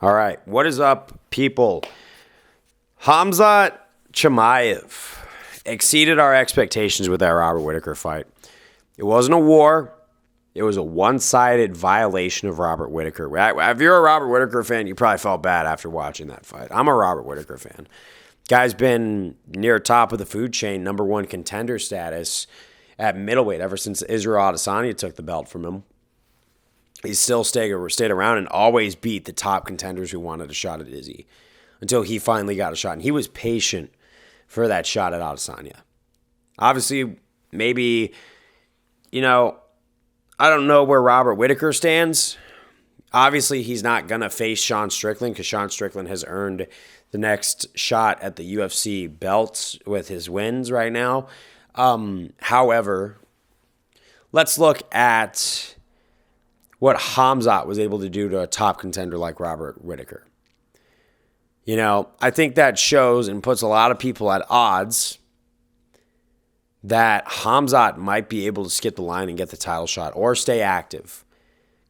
All right, what is up, people? Hamzat Chimaev exceeded our expectations with that Robert Whittaker fight. It wasn't a war. It was a one-sided violation of Robert Whittaker. If you're a Robert Whittaker fan, you probably felt bad after watching that fight. I'm a Robert Whittaker fan. Guy's been near top of the food chain, number one contender status at middleweight ever since Israel Adesanya took the belt from him. He still stayed around and always beat the top contenders who wanted a shot at Izzy until he finally got a shot. And he was patient for that shot at Adesanya. Obviously, maybe, I don't know where Robert Whittaker stands. Obviously, he's not going to face Sean Strickland because Sean Strickland has earned the next shot at the UFC belt with his wins right now. However, let's look at what Khamzat was able to do to a top contender like Robert Whittaker. I think that shows and puts a lot of people at odds that Khamzat might be able to skip the line and get the title shot or stay active.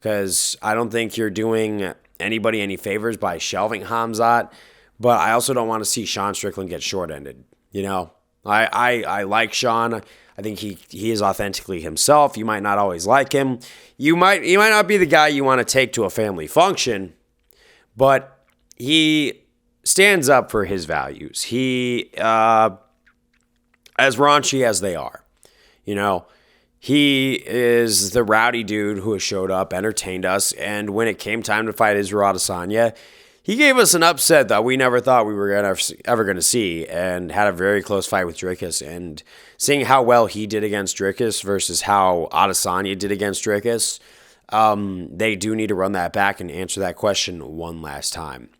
Because I don't think you're doing anybody any favors by shelving Khamzat, but I also don't want to see Sean Strickland get short-ended. I like Sean. I think he is authentically himself. You might not always like him. He might not be the guy you want to take to a family function, but he stands up for his values. He, as raunchy as they are, he is the rowdy dude who has showed up, entertained us, and when it came time to fight Israel Adesanya, he gave us an upset that we never thought we were ever going to see, and had a very close fight with Dricus. And seeing how well he did against Dricus versus how Adesanya did against Dricus, they do need to run that back and answer that question one last time.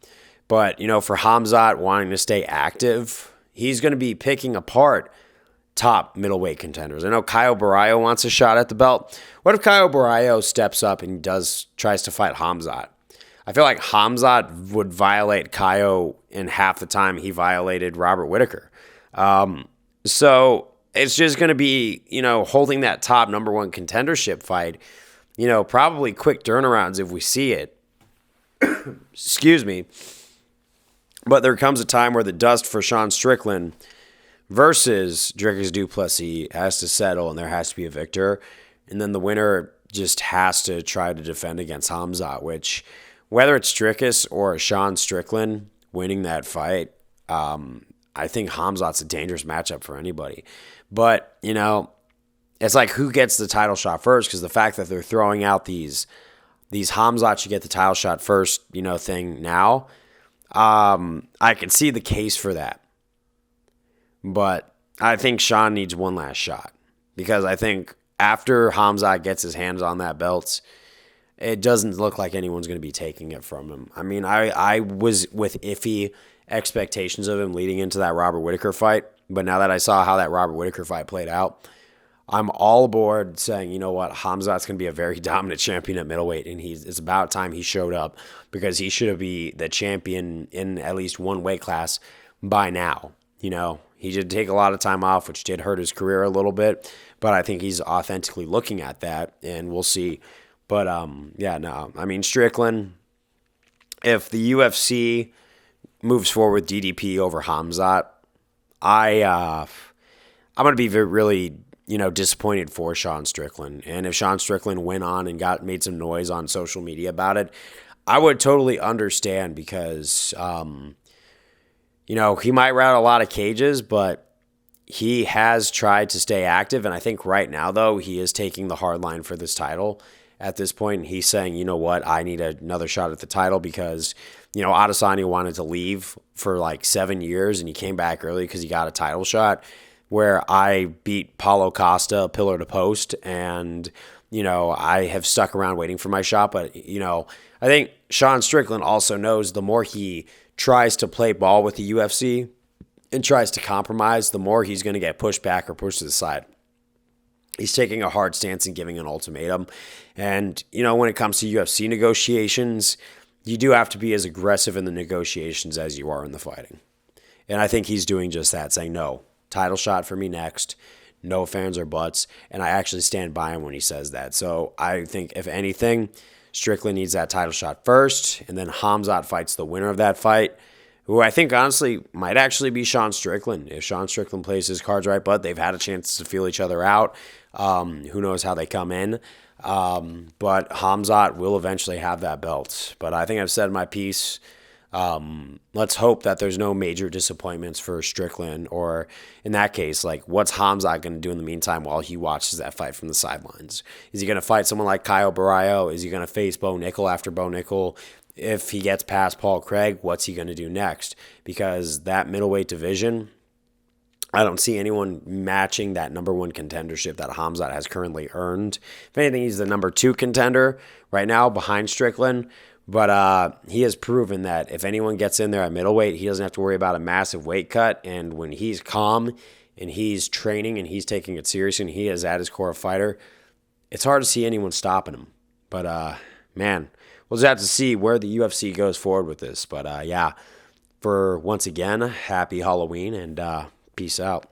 But, for Hamzat wanting to stay active, he's going to be picking apart top middleweight contenders. I know Caio Borralho wants a shot at the belt. What if Caio Borralho steps up and tries to fight Hamzat? I feel like Hamzat would violate Caio in half the time he violated Robert Whittaker. So it's just going to be, holding that top number one contendership fight, probably quick turnarounds if we see it. Excuse me. But there comes a time where the dust for Sean Strickland versus Dricus du Plessis has to settle and there has to be a victor. And then the winner just has to try to defend against Hamzat, which, whether it's Dricus or Sean Strickland winning that fight, I think Hamzat's a dangerous matchup for anybody. But, it's like who gets the title shot first, because the fact that they're throwing out these Hamzat should get the title shot first, thing now, I can see the case for that. But I think Sean needs one last shot, because I think after Hamzat gets his hands on that belt, it doesn't look like anyone's going to be taking it from him. I mean, I was with iffy expectations of him leading into that Robert Whittaker fight, but now that I saw how that Robert Whittaker fight played out, I'm all aboard saying, you know what, Hamzat's going to be a very dominant champion at middleweight, and it's about time he showed up, because he should be the champion in at least one weight class by now. He did take a lot of time off, which did hurt his career a little bit, but I think he's authentically looking at that, and we'll see. But, Strickland, if the UFC moves forward with DDP over Hamzat, I'm going to be really, disappointed for Sean Strickland. And if Sean Strickland went on and made some noise on social media about it, I would totally understand, because, he might rout a lot of cages, but he has tried to stay active. And I think right now, though, he is taking the hard line for this title. At this point, he's saying, you know what, I need another shot at the title, because, Adesanya wanted to leave for like 7 years and he came back early because he got a title shot, where I beat Paulo Costa pillar to post, and, I have stuck around waiting for my shot. But, I think Sean Strickland also knows the more he tries to play ball with the UFC and tries to compromise, the more he's going to get pushed back or pushed to the side. He's taking a hard stance and giving an ultimatum. And, when it comes to UFC negotiations, you do have to be as aggressive in the negotiations as you are in the fighting. And I think he's doing just that, saying, no, title shot for me next, no fans or buts. And I actually stand by him when he says that. So I think, if anything, Strickland needs that title shot first, and then Hamzat fights the winner of that fight, who I think honestly might actually be Sean Strickland if Sean Strickland plays his cards right, but they've had a chance to feel each other out. Who knows how they come in. But Hamzat will eventually have that belt. But I think I've said my piece. Let's hope that there's no major disappointments for Strickland, or in that case, like, what's Hamzat going to do in the meantime while he watches that fight from the sidelines? Is he going to fight someone like Kyle Barrio? Is he going to face Bo Nickel after Bo Nickel? If he gets past Paul Craig, what's he going to do next? Because that middleweight division, I don't see anyone matching that number one contendership that Hamzat has currently earned. If anything, he's the number two contender right now behind Strickland. But he has proven that if anyone gets in there at middleweight, he doesn't have to worry about a massive weight cut. And when he's calm and he's training and he's taking it seriously and he is at his core a fighter, it's hard to see anyone stopping him. But, man, we'll just have to see where the UFC goes forward with this. But, yeah, for once again, happy Halloween and peace out.